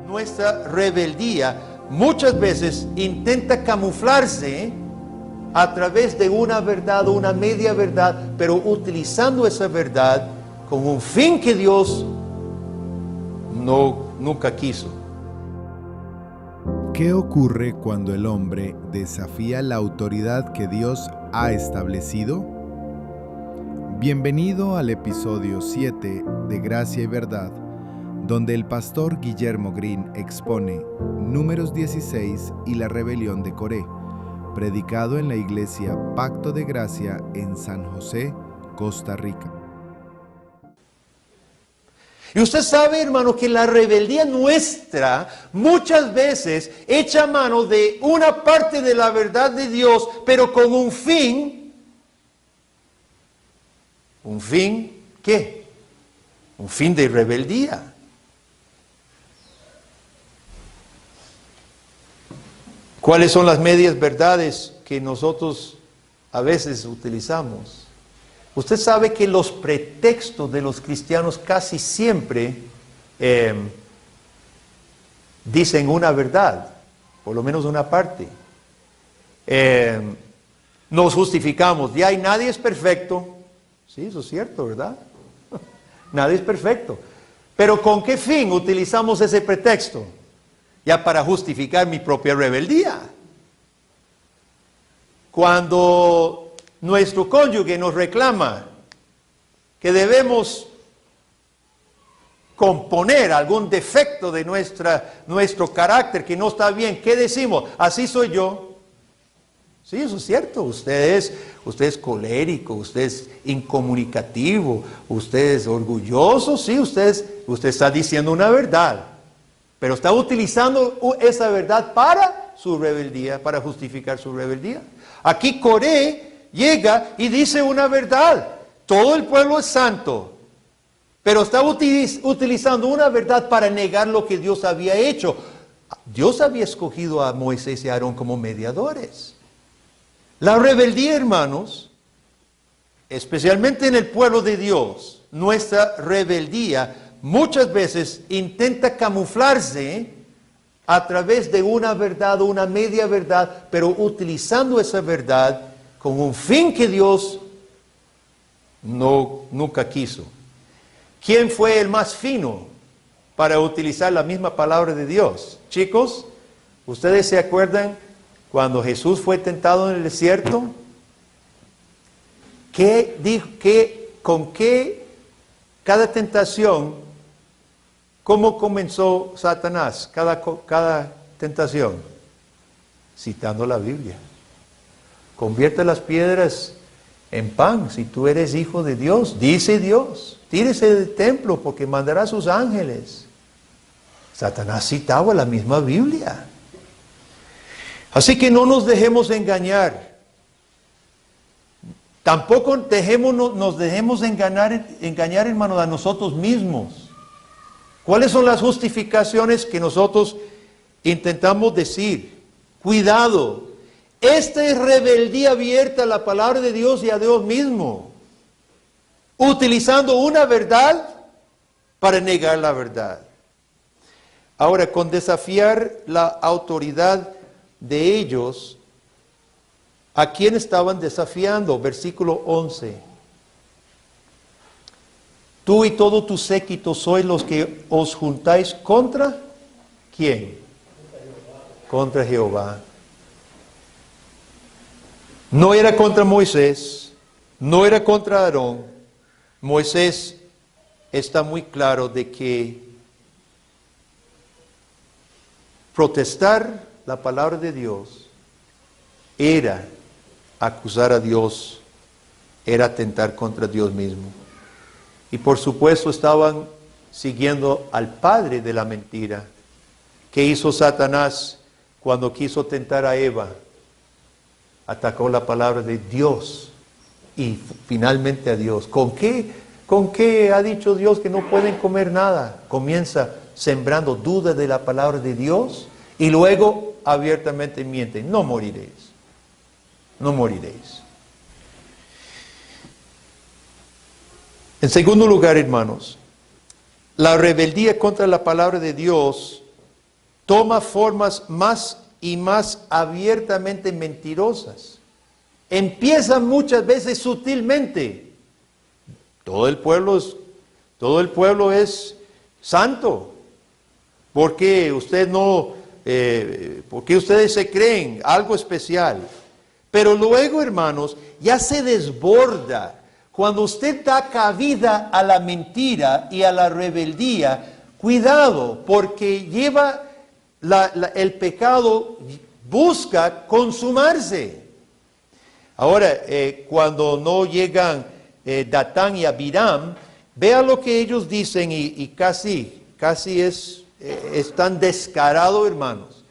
Nuestra rebeldía muchas veces intenta camuflarse a través de una verdad o una media verdad, pero utilizando esa verdad con un fin que Dios nunca quiso. ¿Qué ocurre cuando el hombre desafía la autoridad que Dios ha establecido? Bienvenido al episodio 7 de Gracia y Verdad, donde el pastor Guillermo Green expone Números 16 y la rebelión de Coré, predicado en la iglesia Pacto de Gracia en San José, Costa Rica. Y usted sabe, hermano, que la rebeldía nuestra muchas veces echa mano de una parte de la verdad de Dios, pero con un fin. ¿Un fin qué? Un fin de rebeldía. ¿Cuáles son las medias verdades que nosotros a veces utilizamos? Usted sabe que los pretextos de los cristianos casi siempre dicen una verdad, por lo menos una parte. Nos justificamos, ya nadie es perfecto. Sí, eso es cierto, ¿verdad? Nadie es perfecto. Pero ¿con qué fin utilizamos ese pretexto? Ya para justificar mi propia rebeldía. Cuando nuestro cónyuge nos reclama que debemos componer algún defecto de nuestro carácter que no está bien, ¿qué decimos? Así soy yo. Sí, eso es cierto. Usted es colérico, usted es incomunicativo, usted es orgulloso. Sí, usted está diciendo una verdad. Pero está utilizando esa verdad para su rebeldía, para justificar su rebeldía. Aquí Coré llega y dice una verdad. Todo el pueblo es santo. Pero está utilizando una verdad para negar lo que Dios había hecho. Dios había escogido a Moisés y a Aarón como mediadores. La rebeldía, hermanos, especialmente en el pueblo de Dios, nuestra rebeldía muchas veces intenta camuflarse a través de una verdad o una media verdad, pero utilizando esa verdad con un fin que Dios nunca quiso. ¿Quién fue el más fino para utilizar la misma palabra de Dios? Chicos, ¿ustedes se acuerdan cuando Jesús fue tentado en el desierto? ¿Qué dijo? ¿Con qué cada tentación? ¿Cómo comenzó Satanás cada tentación? Citando la Biblia. Convierte las piedras en pan si tú eres hijo de Dios. Dice Dios, tírese del templo porque mandará a sus ángeles. Satanás citaba la misma Biblia. Así que no nos dejemos engañar. Tampoco nos dejemos engañar, hermanos, a nosotros mismos. ¿Cuáles son las justificaciones que nosotros intentamos decir? Cuidado, esta es rebeldía abierta a la palabra de Dios y a Dios mismo, utilizando una verdad para negar la verdad. Ahora, con desafiar la autoridad de ellos, ¿a quién estaban desafiando? Versículo 11. Tú y todo tu séquito sois los que os juntáis contra ¿quién? Contra Jehová. No era contra Moisés, no era contra Aarón. Moisés está muy claro de que protestar la palabra de Dios era acusar a Dios, era atentar contra Dios mismo. Y por supuesto estaban siguiendo al padre de la mentira. ¿Qué hizo Satanás cuando quiso tentar a Eva? Atacó la palabra de Dios y finalmente a Dios. ¿Con qué ha dicho Dios que no pueden comer nada? Comienza sembrando duda de la palabra de Dios y luego abiertamente mienten. No moriréis. No moriréis. En segundo lugar, hermanos, la rebeldía contra la palabra de Dios toma formas más y más abiertamente mentirosas. Empieza muchas veces sutilmente. Todo el pueblo es santo. ¿Por qué ustedes se creen algo especial? Pero luego, hermanos, ya se desborda. Cuando usted da cabida a la mentira y a la rebeldía, cuidado, porque lleva el pecado, busca consumarse. Ahora, cuando no llegan Datán y Abiram, vea lo que ellos dicen y casi es tan descarado, hermanos.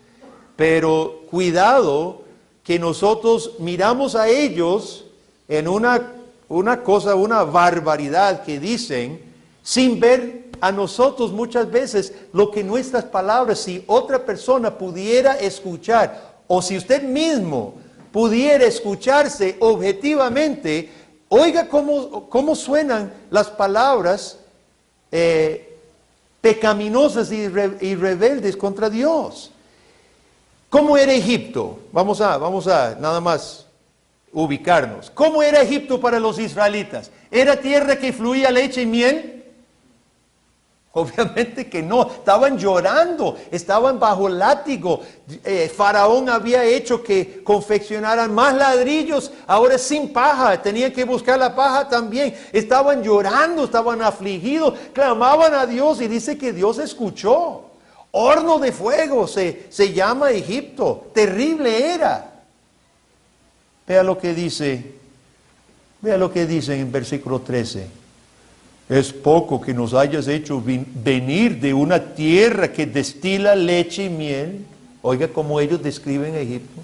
Pero cuidado que nosotros miramos a ellos en una barbaridad que dicen, sin ver a nosotros muchas veces lo que nuestras palabras, si otra persona pudiera escuchar, o si usted mismo pudiera escucharse objetivamente, oiga cómo suenan las palabras pecaminosas y rebeldes contra Dios. ¿Cómo era Egipto? Vamos a nada más ubicarnos. ¿Cómo era Egipto para los israelitas? ¿Era tierra que fluía leche y miel? Obviamente que no. Estaban llorando, estaban bajo látigo. Faraón había hecho que confeccionaran más ladrillos, ahora sin paja. Tenían que buscar la paja también. Estaban llorando, estaban afligidos, clamaban a Dios y dice que Dios escuchó. Horno de fuego se llama Egipto. Terrible era. Vea lo que dice en versículo 13. Es poco que nos hayas hecho venir de una tierra que destila leche y miel. Oiga cómo ellos describen Egipto.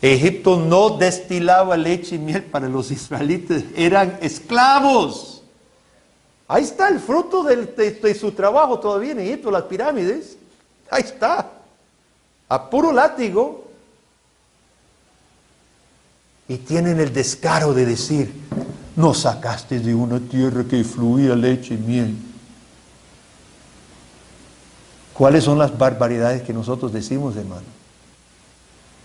Egipto no destilaba leche y miel para los israelitas, eran esclavos. Ahí está el fruto de su trabajo todavía en Egipto, las pirámides. Ahí está, a puro látigo. Y tienen el descaro de decir, nos sacaste de una tierra que fluía leche y miel. ¿Cuáles son las barbaridades que nosotros decimos, hermano?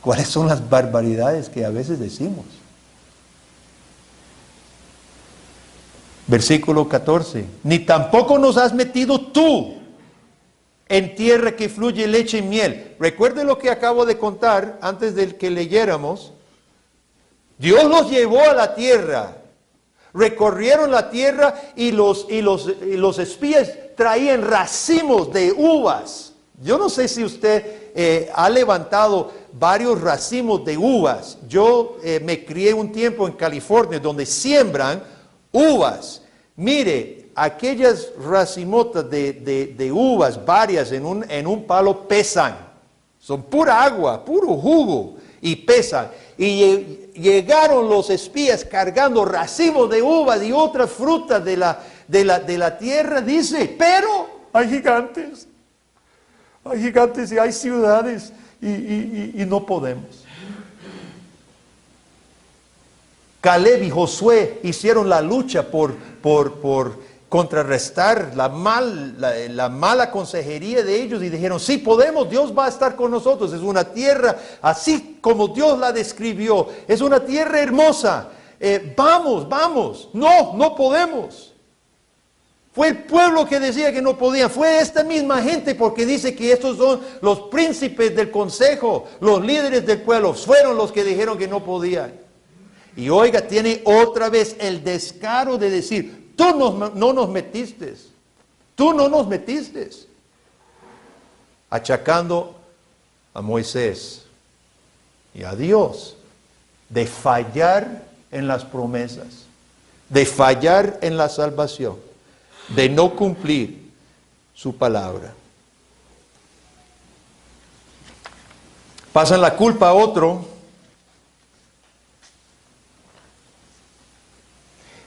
¿Cuáles son las barbaridades que a veces decimos? Versículo 14. Ni tampoco nos has metido tú en tierra que fluye leche y miel. Recuerde lo que acabo de contar antes de que leyéramos. Dios los llevó a la tierra. Recorrieron la tierra y los espías traían racimos de uvas. Yo no sé si usted ha levantado varios racimos de uvas. Yo me crié un tiempo en California donde siembran uvas. Mire, aquellas racimotas de uvas, varias en un palo, pesan. Son pura agua, puro jugo y pesan. Y llegaron los espías cargando racimos de uvas y otras frutas de la tierra, dice, pero hay gigantes y hay ciudades y no podemos. Caleb y Josué hicieron la lucha por contrarrestar la mala consejería de ellos y dijeron, sí podemos, Dios va a estar con nosotros, es una tierra así como Dios la describió, es una tierra hermosa, vamos, no podemos. Fue el pueblo que decía que no podían, fue esta misma gente, porque dice que estos son los príncipes del consejo, los líderes del pueblo, fueron los que dijeron que no podían. Y oiga, tiene otra vez el descaro de decir, tú no nos metiste, achacando a Moisés y a Dios de fallar en las promesas, de fallar en la salvación, de no cumplir su palabra. Pasan la culpa a otro.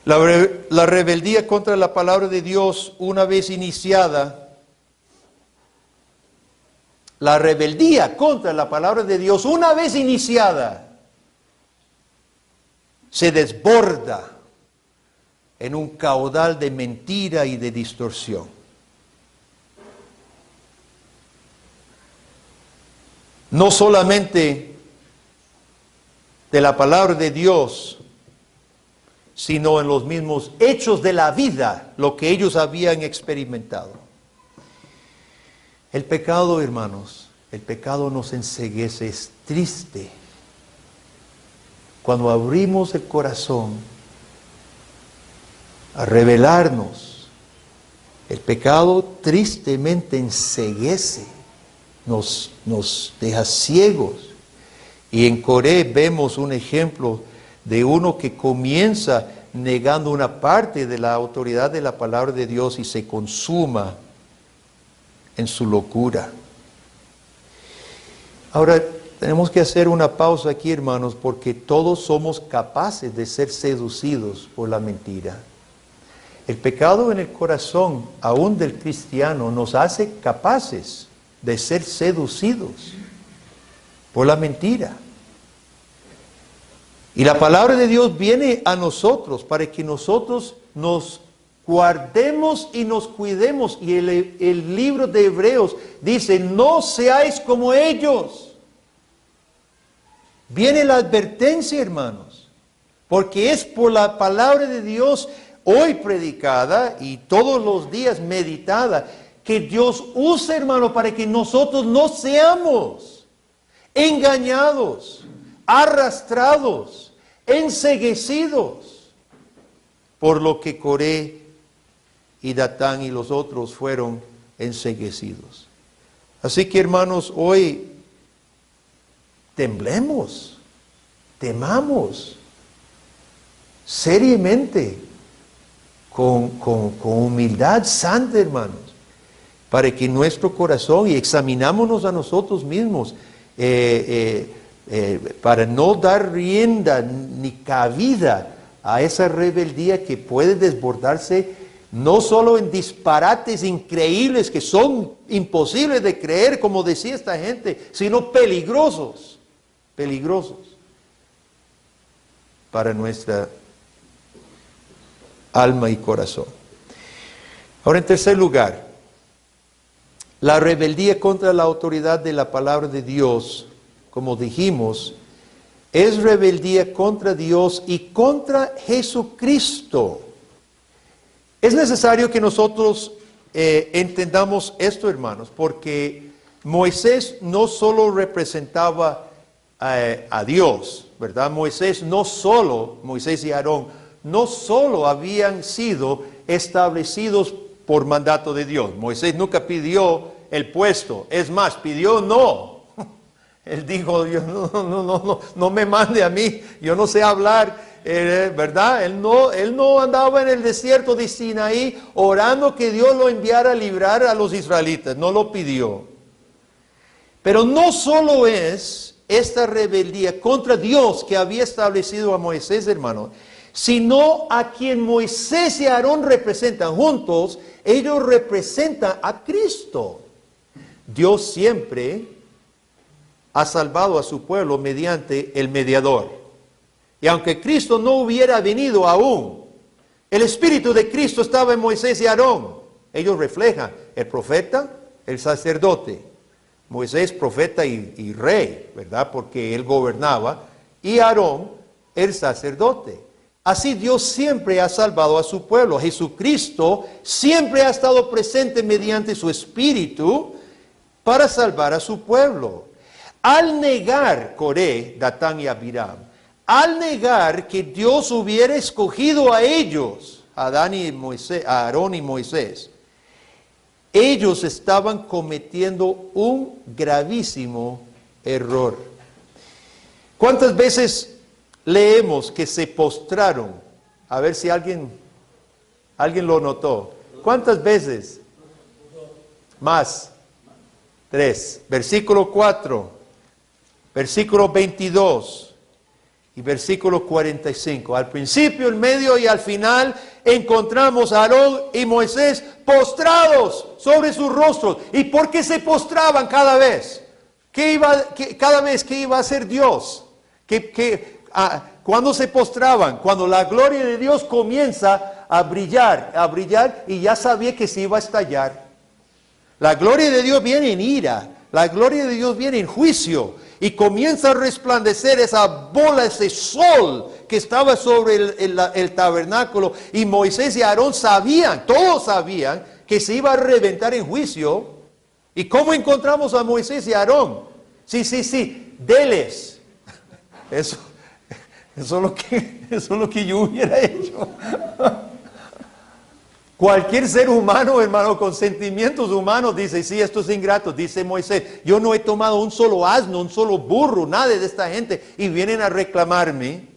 La rebeldía contra la palabra de Dios, una vez iniciada, la rebeldía contra la palabra de Dios, una vez iniciada, se desborda en un caudal de mentira y de distorsión. no solamente de la palabra de Dios, sino en los mismos hechos de la vida, lo que ellos habían experimentado. El pecado, hermanos, el pecado nos enceguece, es triste. Cuando abrimos el corazón a revelarnos, el pecado tristemente enceguece, nos deja ciegos. Y en Coré vemos un ejemplo de uno que comienza negando una parte de la autoridad de la palabra de Dios y se consuma en su locura. Ahora, tenemos que hacer una pausa aquí, hermanos, porque todos somos capaces de ser seducidos por la mentira. El pecado en el corazón, aún del cristiano, nos hace capaces de ser seducidos por la mentira. Y la palabra de Dios viene a nosotros para que nosotros nos guardemos y nos cuidemos. Y el libro de Hebreos dice, no seáis como ellos. Viene la advertencia, hermanos, porque es por la palabra de Dios hoy predicada y todos los días meditada, que Dios usa, hermano, para que nosotros no seamos engañados, arrastrados, enceguecidos por lo que Coré y Datán y los otros fueron enceguecidos. Así que, hermanos, hoy temblemos, temamos seriamente, con humildad santa, hermanos, para que nuestro corazón, y examinámonos a nosotros mismos, para no dar rienda ni cabida a esa rebeldía que puede desbordarse no solo en disparates increíbles que son imposibles de creer, como decía esta gente, sino peligrosos para nuestra alma y corazón. Ahora, en tercer lugar, la rebeldía contra la autoridad de la palabra de Dios, como dijimos, es rebeldía contra Dios y contra Jesucristo. Es necesario que nosotros entendamos esto, hermanos, porque Moisés no solo representaba a Dios, ¿verdad? Moisés y Aarón, no solo habían sido establecidos por mandato de Dios. Moisés nunca pidió el puesto, es más, pidió no. Él dijo, no me mande a mí, yo no sé hablar, ¿verdad? Él no andaba en el desierto de Sinaí orando que Dios lo enviara a librar a los israelitas, no lo pidió. Pero no solo es esta rebeldía contra Dios que había establecido a Moisés, hermano, sino a quien Moisés y Aarón representan juntos, ellos representan a Cristo. Dios siempre ha salvado a su pueblo mediante el mediador. Y aunque Cristo no hubiera venido aún, el Espíritu de Cristo estaba en Moisés y Aarón. Ellos reflejan el profeta, el sacerdote. Moisés, profeta y rey, ¿verdad? Porque él gobernaba. Y Aarón, el sacerdote. Así Dios siempre ha salvado a su pueblo. Jesucristo siempre ha estado presente mediante su Espíritu para salvar a su pueblo. Al negar Coré, Datán y Abiram, al negar que Dios hubiera escogido a ellos, a Aarón y Moisés, ellos estaban cometiendo un gravísimo error. ¿Cuántas veces leemos que se postraron? A ver si alguien lo notó. ¿Cuántas veces? Más. 3. Versículo 4. Versículo 22. Y versículo 45. Al principio, en medio y al final encontramos a Aarón y Moisés postrados sobre sus rostros. ¿Y por qué se postraban cada vez? Cada vez que iba a hacer Dios. Cuando se postraban, cuando la gloria de Dios comienza a brillar y ya sabía que se iba a estallar. La gloria de Dios viene en ira, La gloria de Dios viene en juicio y comienza a resplandecer esa bola, ese sol que estaba sobre el tabernáculo. Y Moisés y Aarón sabían, todos sabían, que se iba a reventar en juicio. ¿Y cómo encontramos a Moisés y Aarón? Sí, deles. Eso es lo que yo hubiera hecho. Cualquier ser humano, hermano, con sentimientos humanos, dice, sí, esto es ingrato. Dice Moisés, yo no he tomado un solo asno, un solo burro, nada de esta gente, y vienen a reclamarme.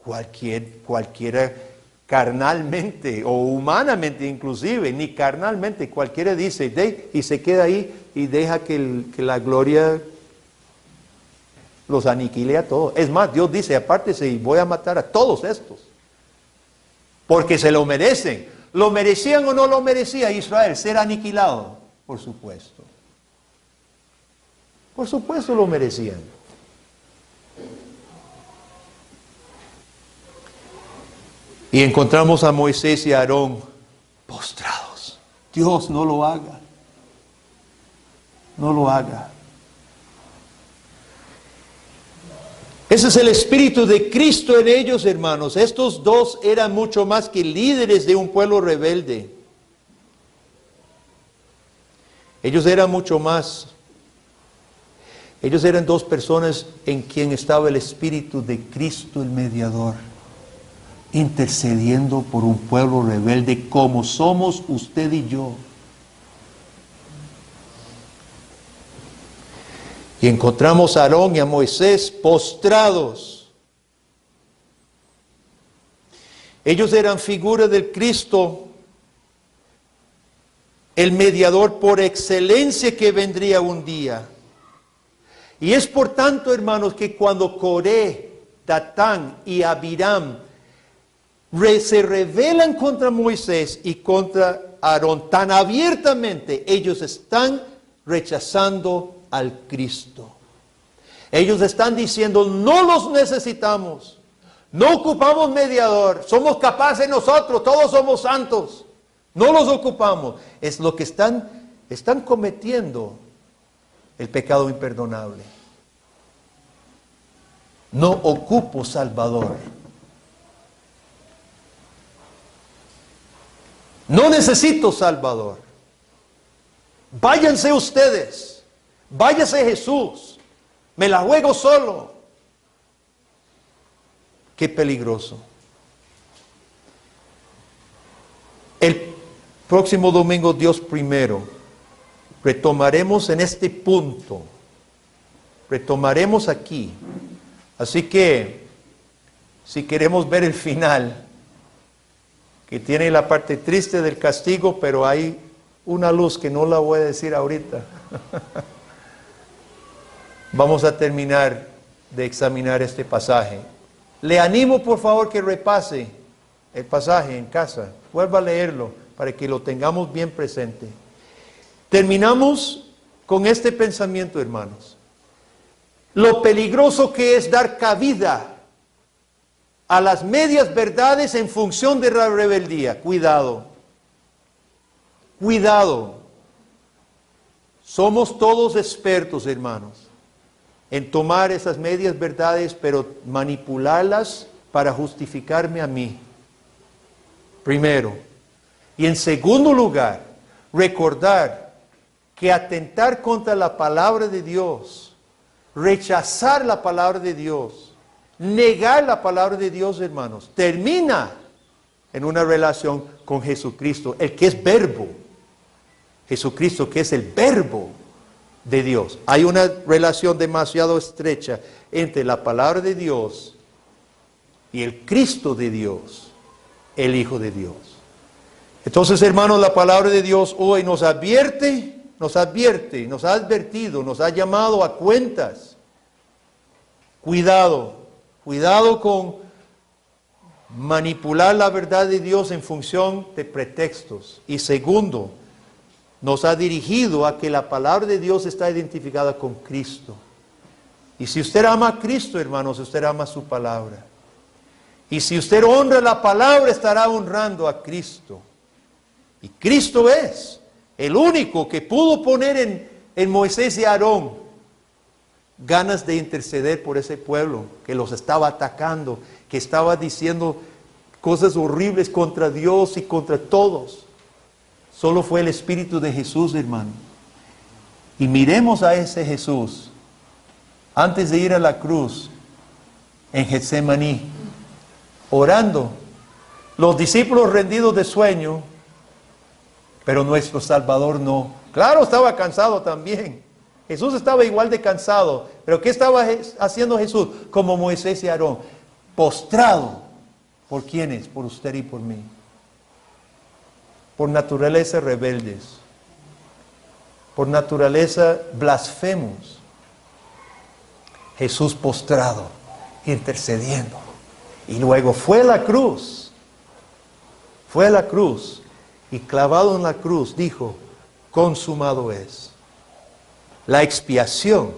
Cualquiera carnalmente o humanamente inclusive, ni carnalmente, cualquiera dice, y se queda ahí y deja que la gloria los aniquile a todos. Es más, Dios dice, apártese y voy a matar a todos estos. Porque se lo merecen. ¿Lo merecían o no lo merecía Israel? Ser aniquilado, por supuesto. Por supuesto lo merecían. Y encontramos a Moisés y a Aarón postrados. Dios, no lo haga. No lo haga. Ese es el espíritu de Cristo en ellos, hermanos. Estos dos eran mucho más que líderes de un pueblo rebelde. Ellos eran mucho más. Ellos eran dos personas en quien estaba el espíritu de Cristo, el mediador, intercediendo por un pueblo rebelde como somos usted y yo. Y encontramos a Aarón y a Moisés postrados. Ellos eran figura del Cristo, el mediador por excelencia que vendría un día. Y es por tanto, hermanos, que cuando Coré, Datán y Abiram se rebelan contra Moisés y contra Aarón tan abiertamente, ellos están rechazando al Cristo. Ellos están diciendo, no los necesitamos, no ocupamos mediador, somos capaces nosotros, todos somos santos, no los ocupamos. Es lo que están cometiendo el pecado imperdonable. No ocupo Salvador. No necesito Salvador. Váyanse ustedes. Váyase Jesús, me la juego solo. Qué peligroso. El próximo domingo, Dios primero, retomaremos en este punto, retomaremos aquí. Así que, si queremos ver el final, que tiene la parte triste del castigo, pero hay una luz que no la voy a decir ahorita. Vamos a terminar de examinar este pasaje. Le animo por favor que repase el pasaje en casa. Vuelva a leerlo para que lo tengamos bien presente. Terminamos con este pensamiento, hermanos. Lo peligroso que es dar cabida a las medias verdades en función de la rebeldía. Cuidado. Cuidado. Somos todos expertos, hermanos, en tomar esas medias verdades, pero manipularlas para justificarme a mí. Primero. Y en segundo lugar, recordar que atentar contra la palabra de Dios, rechazar la palabra de Dios, negar la palabra de Dios, hermanos, termina en una relación con Jesucristo, el que es verbo. Jesucristo, que es el verbo de Dios. Hay una relación demasiado estrecha entre la palabra de Dios y el Cristo de Dios, el Hijo de Dios. Entonces, hermanos, la palabra de Dios hoy nos advierte, nos ha advertido, nos ha llamado a cuentas. Cuidado con manipular la verdad de Dios en función de pretextos. Y segundo, nos ha dirigido a que la palabra de Dios está identificada con Cristo. Y si usted ama a Cristo, hermanos, usted ama su palabra. Y si usted honra la palabra, estará honrando a Cristo. Y Cristo es el único que pudo poner en Moisés y Aarón ganas de interceder por ese pueblo que los estaba atacando, que estaba diciendo cosas horribles contra Dios y contra todos. Solo fue el Espíritu de Jesús, hermano. Y miremos a ese Jesús antes de ir a la cruz en Getsemaní, orando. Los discípulos rendidos de sueño, pero nuestro Salvador no. Claro, estaba cansado también. Jesús estaba igual de cansado. Pero ¿qué estaba haciendo Jesús? Como Moisés y Aarón, postrado. ¿Por quiénes? Por usted y por mí. Por naturaleza rebeldes. Por naturaleza blasfemos. Jesús postrado, intercediendo. Y luego fue a la cruz. Fue a la cruz. Y clavado en la cruz dijo, consumado es. La expiación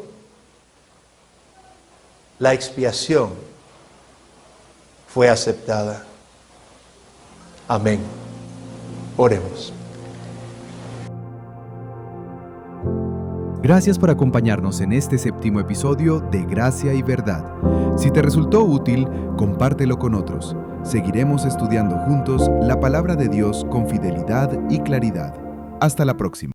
fue aceptada. Amén. Oremos. Gracias por acompañarnos en este séptimo episodio de Gracia y Verdad. Si te resultó útil, compártelo con otros. Seguiremos estudiando juntos la palabra de Dios con fidelidad y claridad. Hasta la próxima.